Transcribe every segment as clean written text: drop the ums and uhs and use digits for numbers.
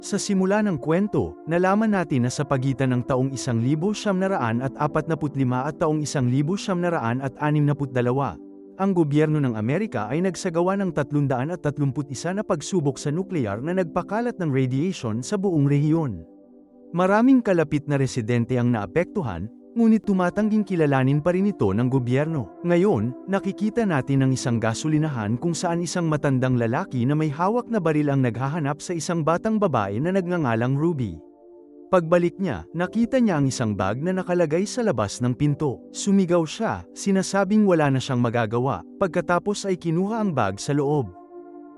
Sa simula ng kwento, nalaman natin na sa pagitan ng taong 1945 at taong 1962, ang gobyerno ng Amerika ay nagsagawa ng 331 na pagsubok sa nuklear na nagpakalat ng radiation sa buong rehiyon. Maraming kalapit na residente ang naapektuhan, ngunit tumatangging kilalanin pa rin ito ng gobyerno. Ngayon, nakikita natin ang isang gasolinahan kung saan isang matandang lalaki na may hawak na baril ang naghahanap sa isang batang babae na nagngangalang Ruby. Pagbalik niya, nakita niya ang isang bag na nakalagay sa labas ng pinto. Sumigaw siya, sinasabing wala na siyang magagawa, pagkatapos ay kinuha ang bag sa loob.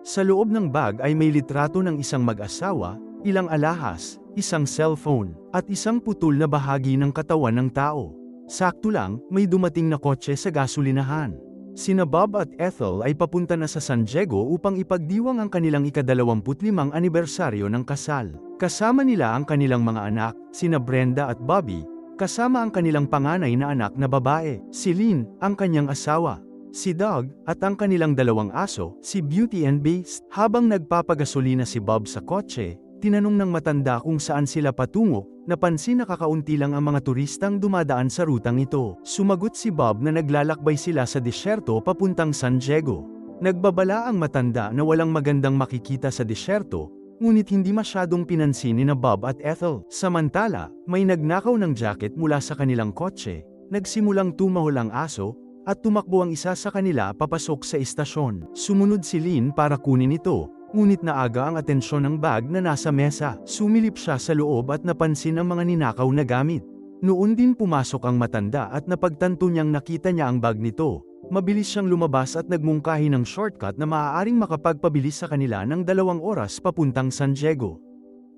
Sa loob ng bag ay may litrato ng isang mag-asawa, ilang alahas, isang cellphone, at isang putol na bahagi ng katawan ng tao. Sakto lang, may dumating na kotse sa gasolinahan. Sina Bob at Ethel ay papunta na sa San Diego upang ipagdiwang ang kanilang ika-25 anibersaryo ng kasal. Kasama nila ang kanilang mga anak, sina Brenda at Bobby, kasama ang kanilang panganay na anak na babae, si Lynn, ang kanyang asawa, si Doug, at ang kanilang dalawang aso, si Beauty and Beast. Habang nagpapagasolina si Bob sa kotse, tinanong ng matanda kung saan sila patungo, napansin na kakaunti lang ang mga turistang dumadaan sa rutang ito. Sumagot si Bob na naglalakbay sila sa disyerto papuntang San Diego. Nagbabala ang matanda na walang magandang makikita sa disyerto, ngunit hindi masyadong pinansin ni Bob at Ethel. Samantala, may nagnakaw ng jacket mula sa kanilang kotse, nagsimulang tumahol ang aso, at tumakbo ang isa sa kanila papasok sa istasyon. Sumunod si Lynn para kunin ito, ngunit naaga ang atensyon ng bag na nasa mesa. Sumilip siya sa loob at napansin ang mga ninakaw na gamit. Noon din pumasok ang matanda at napagtanto niyang nakita niya ang bag nito. Mabilis siyang lumabas at nagmungkahi ng shortcut na maaaring makapagpabilis sa kanila ng 2 oras papuntang San Diego.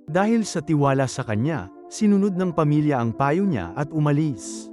Dahil sa tiwala sa kanya, sinunod ng pamilya ang payo niya at umalis.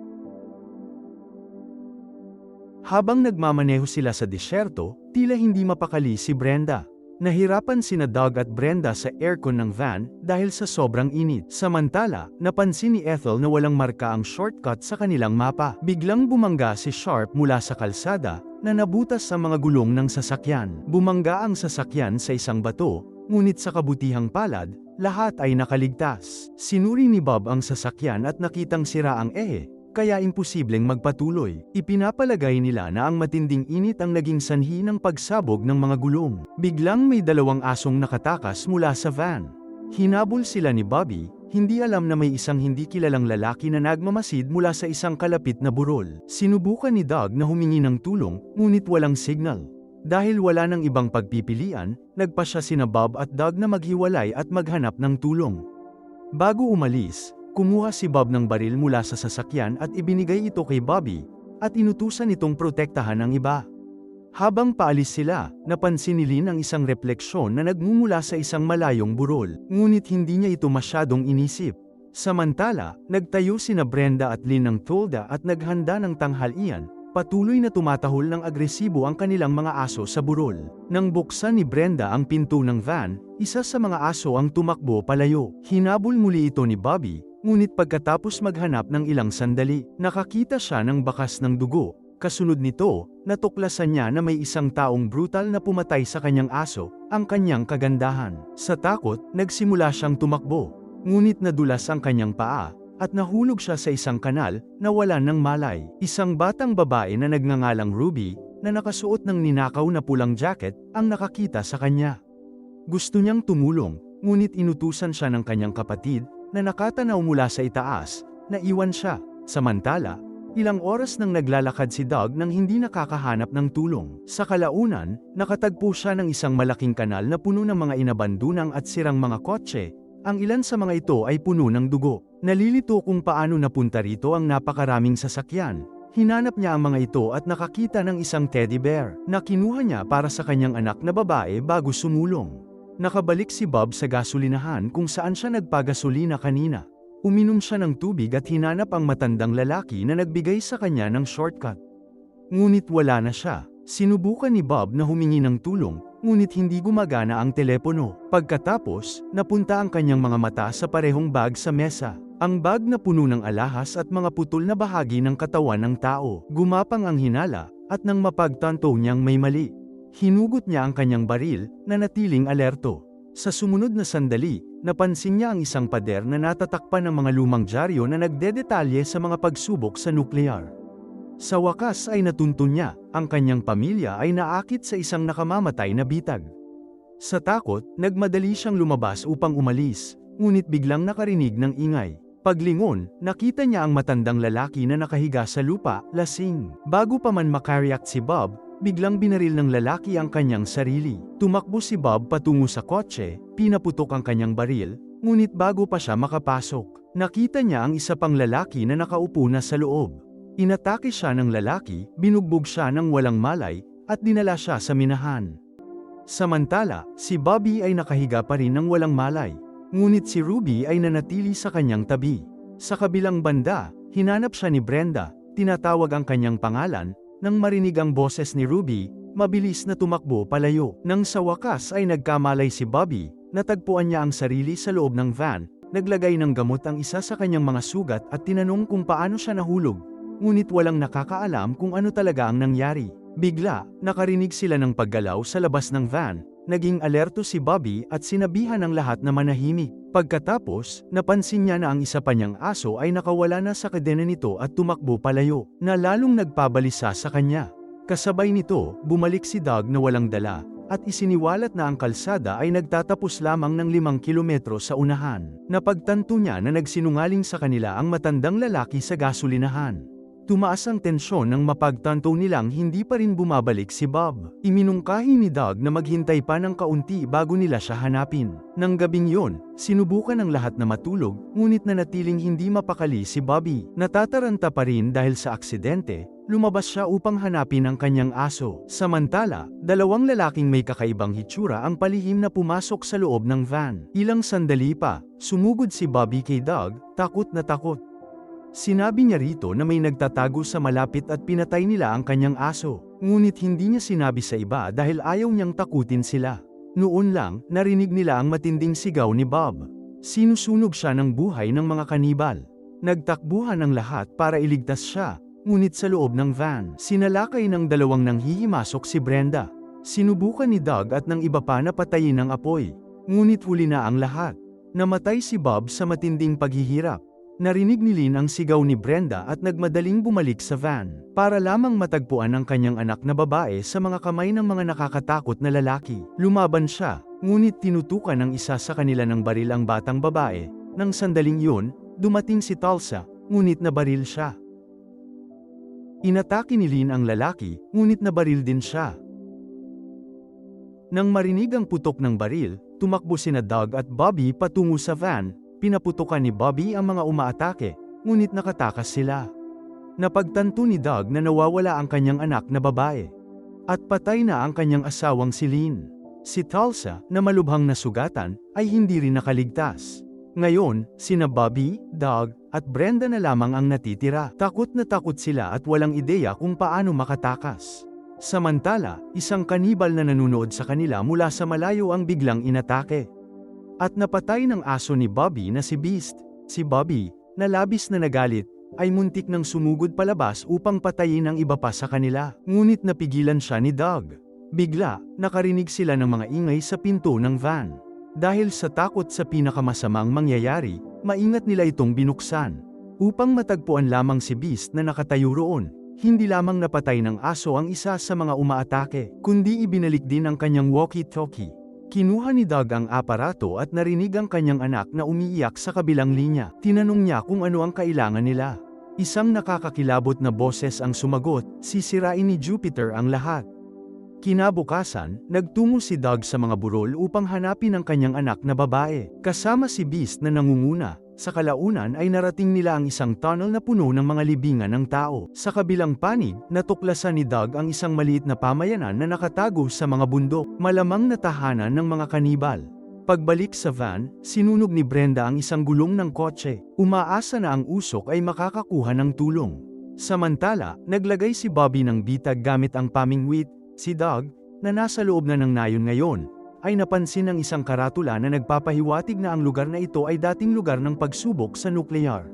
Habang nagmamaneho sila sa disyerto, tila hindi mapakali si Brenda. Nahirapan sina Doug at Brenda sa aircon ng van dahil sa sobrang init. Samantala, napansin ni Ethel na walang marka ang shortcut sa kanilang mapa. Biglang bumangga si Sharp mula sa kalsada, na nabutas sa mga gulong ng sasakyan. Bumangga ang sasakyan sa isang bato, ngunit sa kabutihang palad, lahat ay nakaligtas. Sinuri ni Bob ang sasakyan at nakitang sira ang ehe, kaya imposibleng magpatuloy. Ipinapalagay nila na ang matinding init ang naging sanhi ng pagsabog ng mga gulong. Biglang may 2 asong nakatakas mula sa van. Hinabol sila ni Bobby, hindi alam na may isang hindi kilalang lalaki na nagmamasid mula sa isang kalapit na burol. Sinubukan ni Doug na humingi ng tulong, ngunit walang signal. Dahil wala nang ibang pagpipilian, nagpasya sina Bob at Doug na maghiwalay at maghanap ng tulong. Bago umalis, kumuha si Bob ng baril mula sa sasakyan at ibinigay ito kay Bobby, at inutusan itong protektahan ang iba. Habang paalis sila, napansin ni Lynn ang isang refleksyon na nagmumula sa isang malayong burol, ngunit hindi niya ito masyadong inisip. Samantala, nagtayo sina Brenda at Lynn ng tolda at naghanda ng tanghalian. Patuloy na tumatahol ng agresibo ang kanilang mga aso sa burol. Nang buksan ni Brenda ang pinto ng van, isa sa mga aso ang tumakbo palayo. Hinabol muli ito ni Bobby, ngunit pagkatapos maghanap ng ilang sandali, nakakita siya ng bakas ng dugo. Kasunod nito, natuklasan niya na may isang taong brutal na pumatay sa kanyang aso, ang kanyang kagandahan. Sa takot, nagsimula siyang tumakbo, ngunit nadulas ang kanyang paa, at nahulog siya sa isang kanal, na wala ng malay. Isang batang babae na nagngangalang Ruby, na nakasuot ng ninakaw na pulang jacket, ang nakakita sa kanya. Gusto niyang tumulong, ngunit inutusan siya ng kanyang kapatid, na nakatanaw mula sa itaas, na iwan siya. Samantala, ilang oras nang naglalakad si Doug nang hindi nakakahanap ng tulong. Sa kalaunan, nakatagpo siya ng isang malaking kanal na puno ng mga inabandunang at sirang mga kotse. Ang ilan sa mga ito ay puno ng dugo. Nalilito kung paano napunta rito ang napakaraming sasakyan. Hinanap niya ang mga ito at nakakita ng isang teddy bear, na kinuha niya para sa kanyang anak na babae bago sumulong. Nakabalik si Bob sa gasolinahan kung saan siya nagpagasolina kanina. Uminom siya ng tubig at hinanap ang matandang lalaki na nagbigay sa kanya ng shortcut. Ngunit wala na siya. Sinubukan ni Bob na humingi ng tulong, ngunit hindi gumagana ang telepono. Pagkatapos, napunta ang kanyang mga mata sa parehong bag sa mesa. Ang bag na puno ng alahas at mga putol na bahagi ng katawan ng tao. Gumapang ang hinala, at nang mapagtanto niyang may mali, hinugot niya ang kanyang baril, na natiling alerto. Sa sumunod na sandali, napansin niya ang isang pader na natatakpan ng mga lumang dyaryo na nagdedetalye sa mga pagsubok sa nuklear. Sa wakas ay natuntun niya, ang kanyang pamilya ay naakit sa isang nakamamatay na bitag. Sa takot, nagmadali siyang lumabas upang umalis, ngunit biglang nakarinig ng ingay. Paglingon, nakita niya ang matandang lalaki na nakahiga sa lupa, lasing. Bago pa man makareact si Bob, biglang binaril ng lalaki ang kanyang sarili. Tumakbo si Bob patungo sa kotse, pinaputok ang kanyang baril, ngunit bago pa siya makapasok, nakita niya ang isa pang lalaki na nakaupo na sa loob. Inatake siya ng lalaki, binugbog siya ng walang malay, at dinala siya sa minahan. Samantala, si Bobby ay nakahiga pa rin ng walang malay. Ngunit si Ruby ay nanatili sa kanyang tabi. Sa kabilang banda, hinanap siya ni Brenda, tinatawag ang kanyang pangalan. Nang marinig ang boses ni Ruby, mabilis na tumakbo palayo. Nang sa wakas ay nagkamalay si Bobby, natagpuan niya ang sarili sa loob ng van, naglagay ng gamot ang isa sa kanyang mga sugat at tinanong kung paano siya nahulog. Ngunit walang nakakaalam kung ano talaga ang nangyari. Bigla, nakarinig sila ng paggalaw sa labas ng van. Naging alerto si Bobby at sinabihan ang lahat na manahimik. Pagkatapos, napansin niya na ang isa pa niyang aso ay nakawala na sa kadena nito at tumakbo palayo, na lalong nagpabalisa sa kanya. Kasabay nito, bumalik si Doug na walang dala, at isiniwalat na ang kalsada ay nagtatapos lamang ng 5 kilometro sa unahan. Napagtanto niya na nagsinungaling sa kanila ang matandang lalaki sa gasolinahan. Tumaas ang tensyon nang mapagtanto nilang hindi pa rin bumabalik si Bob. Iminungkahi ni Doug na maghintay pa ng kaunti bago nila siya hanapin. Nang gabing yon, sinubukan ng lahat na matulog, ngunit nanatiling hindi mapakali si Bobby. Natataranta pa rin dahil sa aksidente, lumabas siya upang hanapin ang kanyang aso. Samantala, 2 lalaking may kakaibang hitsura ang palihim na pumasok sa loob ng van. Ilang sandali pa, sumugod si Bobby kay Doug, takot na takot. Sinabi niya rito na may nagtatago sa malapit at pinatay nila ang kanyang aso. Ngunit hindi niya sinabi sa iba dahil ayaw niyang takutin sila. Noon lang, narinig nila ang matinding sigaw ni Bob. Sinusunog siya ng buhay ng mga kanibal. Nagtakbuhan ang lahat para iligtas siya, ngunit sa loob ng van, sinalakay ng 2 nanghihimasok si Brenda. Sinubukan ni Doug at ng iba pa na patayin ang apoy. Ngunit huli na ang lahat. Namatay si Bob sa matinding paghihirap. Narinig ni Lynn ang sigaw ni Brenda at nagmadaling bumalik sa van, para lamang matagpuan ang kanyang anak na babae sa mga kamay ng mga nakakatakot na lalaki. Lumaban siya, ngunit tinutukan ng isa sa kanila ng baril ang batang babae. Nang sandaling yun, dumating si Tulsa, ngunit nabaril siya. Inatake ni Lynn ang lalaki, ngunit nabaril din siya. Nang marinig ang putok ng baril, tumakbo sina Doug at Bobby patungo sa van. Pinaputukan ni Bobby ang mga umaatake, ngunit nakatakas sila. Napagtanto ni Doug na nawawala ang kanyang anak na babae. At patay na ang kanyang asawang si Lynn. Si Tulsa, na malubhang nasugatan, ay hindi rin nakaligtas. Ngayon, sina Bobby, Doug, at Brenda na lamang ang natitira. Takot na takot sila at walang ideya kung paano makatakas. Samantala, isang kanibal na nanunood sa kanila mula sa malayo ang biglang inatake. At napatay ng aso ni Bobby na si Beast. Si Bobby, na labis na nagalit, ay muntik nang sumugod palabas upang patayin ang iba pa sa kanila. Ngunit napigilan siya ni Doug. Bigla, nakarinig sila ng mga ingay sa pinto ng van. Dahil sa takot sa pinakamasamang mangyayari, maingat nila itong binuksan. Upang matagpuan lamang si Beast na nakatayo roon. Hindi lamang napatay ng aso ang isa sa mga umaatake, kundi ibinalik din ang kanyang walkie-talkie. Kinuha ni Doug ang aparato at narinig ang kanyang anak na umiiyak sa kabilang linya. Tinanong niya kung ano ang kailangan nila. Isang nakakakilabot na boses ang sumagot, sisirain ni Jupiter ang lahat. Kinabukasan, nagtungo si Doug sa mga burol upang hanapin ang kanyang anak na babae. Kasama si Beast na nangunguna. Sa kalaunan ay narating nila ang isang tunnel na puno ng mga libingan ng tao. Sa kabilang panig, natuklasan ni Doug ang isang maliit na pamayanan na nakatago sa mga bundok, malamang na tahanan ng mga kanibal. Pagbalik sa van, sinunog ni Brenda ang isang gulong ng kotse. Umaasa na ang usok ay makakakuha ng tulong. Samantala, naglagay si Bobby ng bitag gamit ang pamingwit. Si Doug, na nasa loob na ng nayon ngayon, ay napansin ng isang karatula na nagpapahiwatig na ang lugar na ito ay dating lugar ng pagsubok sa nuklear.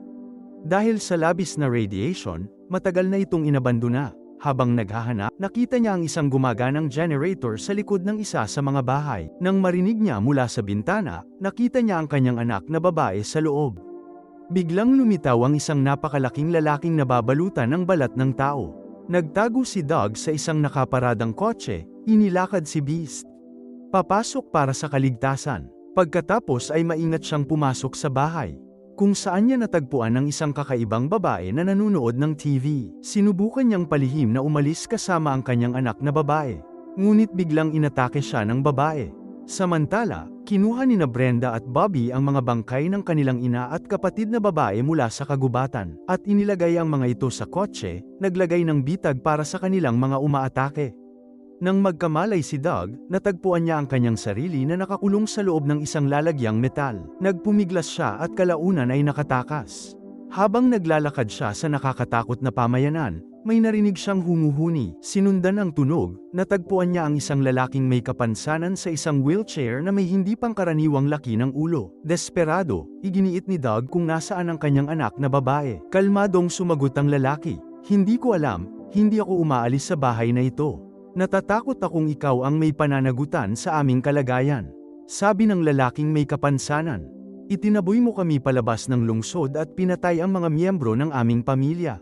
Dahil sa labis na radiation, matagal na itong inabandona. Habang naghahanap, nakita niya ang isang gumaganang generator sa likod ng isa sa mga bahay. Nang marinig niya mula sa bintana, nakita niya ang kanyang anak na babae sa loob. Biglang lumitaw ang isang napakalaking lalaking nababalutan ng balat ng tao. Nagtago si Doug sa isang nakaparadang kotse, inilakad si Beast papasok para sa kaligtasan. Pagkatapos ay maingat siyang pumasok sa bahay, kung saan niya natagpuan ang isang kakaibang babae na nanunood ng TV. Sinubukan niyang palihim na umalis kasama ang kanyang anak na babae, ngunit biglang inatake siya ng babae. Samantala, kinuha ni Brenda at Bobby ang mga bangkay ng kanilang ina at kapatid na babae mula sa kagubatan, at inilagay ang mga ito sa kotse, naglagay ng bitag para sa kanilang mga umaatake. Nang magkamalay si Doug, natagpuan niya ang kanyang sarili na nakakulong sa loob ng isang lalagyang metal. Nagpumiglas siya at kalaunan ay nakatakas. Habang naglalakad siya sa nakakatakot na pamayanan, may narinig siyang humuhuni. Sinundan ang tunog, natagpuan niya ang isang lalaking may kapansanan sa isang wheelchair na may hindi pangkaraniwang laki ng ulo. Desperado, iginiit ni Doug kung nasaan ang kanyang anak na babae. Kalmadong sumagot ang lalaki, "Hindi ko alam, hindi ako umaalis sa bahay na ito. Natatakot akong ikaw ang may pananagutan sa aming kalagayan," sabi ng lalaking may kapansanan. "Itinaboy mo kami palabas ng lungsod at pinatay ang mga miyembro ng aming pamilya."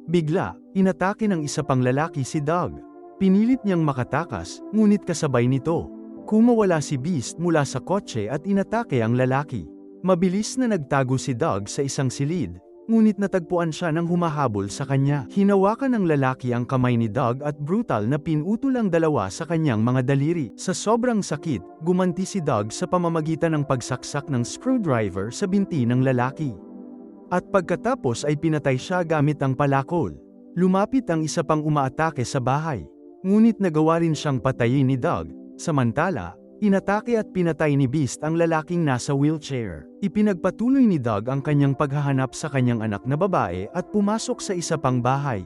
Bigla, inatake ng isa pang lalaki si Doug. Pinilit niyang makatakas, ngunit kasabay nito, kumawala si Beast mula sa kotse at inatake ang lalaki. Mabilis na nagtago si Doug sa isang silid, ngunit natagpuan siya ng humahabol sa kanya. Hinawakan ng lalaki ang kamay ni Doug at brutal na pinutol ang dalawa sa kanyang mga daliri. Sa sobrang sakit, gumanti si Doug sa pamamagitan ng pagsaksak ng screwdriver sa binti ng lalaki. At pagkatapos ay pinatay siya gamit ang palakol. Lumapit ang isa pang umaatake sa bahay, ngunit nagawa rin siyang patayin ni Doug. Samantala, inatake at pinatay ni Beast ang lalaking nasa wheelchair. Ipinagpatuloy ni Doug ang kanyang paghahanap sa kanyang anak na babae at pumasok sa isa pang bahay.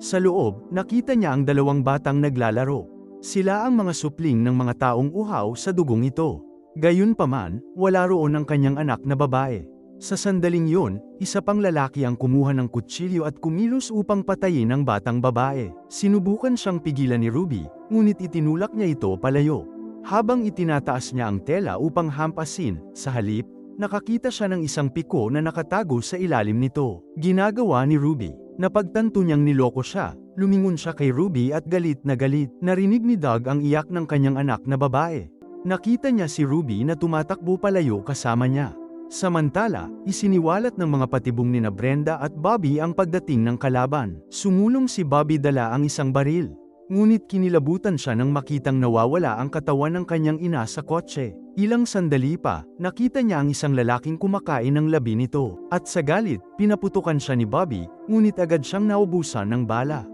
Sa loob, nakita niya ang dalawang batang naglalaro. Sila ang mga supling ng mga taong uhaw sa dugong ito. Gayunpaman, wala roon ang kanyang anak na babae. Sa sandaling yun, isa pang lalaki ang kumuha ng kutsilyo at kumilos upang patayin ang batang babae. Sinubukan siyang pigilan ni Ruby, ngunit itinulak niya ito palayo. Habang itinataas niya ang tela upang hampasin, sa halip, nakakita siya ng isang piko na nakatago sa ilalim nito. Ginagawa ni Ruby. Napagtanto niyang niloko siya, lumingon siya kay Ruby at galit na galit. Narinig ni Doug ang iyak ng kanyang anak na babae. Nakita niya si Ruby na tumatakbo palayo kasama niya. Samantala, isiniwalat ng mga patibong ni Brenda at Bobby ang pagdating ng kalaban. Sumulong si Bobby dala ang isang baril. Ngunit kinilabutan siya nang makitang nawawala ang katawan ng kanyang ina sa kotse. Ilang sandali pa, nakita niya ang isang lalaking kumakain ng labi nito. At sa galit, pinaputukan siya ni Bobby, ngunit agad siyang naubusan ng bala.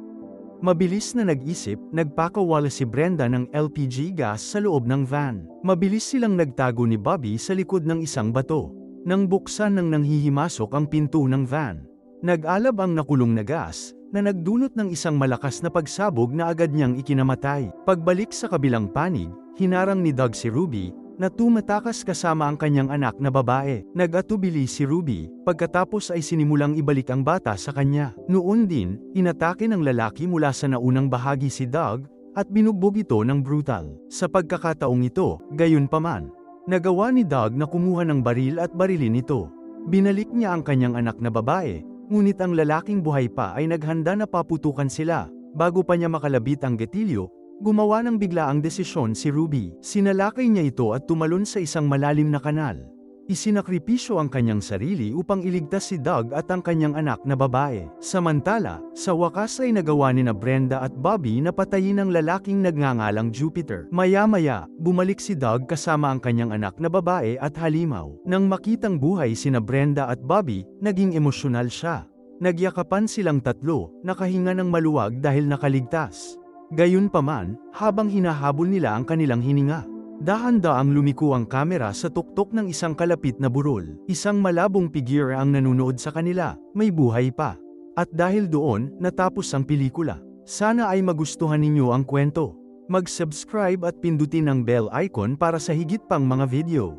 Mabilis na nag-isip, nagpakawala si Brenda ng LPG gas sa loob ng van. Mabilis silang nagtago ni Bobby sa likod ng isang bato. Nang buksan ng nanghihimasok ang pinto ng van, nag-alab ang nakulong na gas, na nagdulot ng isang malakas na pagsabog na agad niyang ikinamatay. Pagbalik sa kabilang panig, hinarang ni Doug si Ruby, na tumatakas kasama ang kanyang anak na babae. Nag-atubili si Ruby, pagkatapos ay sinimulang ibalik ang bata sa kanya. Noon din, inatake ng lalaki mula sa naunang bahagi si Doug, at binugbog ito ng brutal. Sa pagkakataong ito, gayunpaman, nagawa ni Doug na kumuha ng baril at barilin ito. Binalik niya ang kanyang anak na babae, ngunit ang lalaking buhay pa ay naghanda na paputukan sila. Bago pa niya makalabit ang gatilyo, gumawa ng biglaang desisyon si Ruby. Sinalakay niya ito at tumalon sa isang malalim na kanal. Isinakripisyo ang kanyang sarili upang iligtas si Doug at ang kanyang anak na babae. Samantala, sa wakas ay nagawa ni Brenda at Bobby na patayin ang lalaking nagngangalang Jupiter. Maya-maya, bumalik si Doug kasama ang kanyang anak na babae at halimaw. Nang makitang buhay sina Brenda at Bobby, naging emosyonal siya. Nagyakapan silang tatlo, nakahinga ng maluwag dahil nakaligtas. Gayunpaman, habang hinahabol nila ang kanilang hininga, dahan-daang lumiko ang kamera sa tuktok ng isang kalapit na burol. Isang malabong figure ang nanonood sa kanila, may buhay pa. At dahil doon, natapos ang pelikula. Sana ay magustuhan ninyo ang kwento. Mag-subscribe at pindutin ang bell icon para sa higit pang mga video.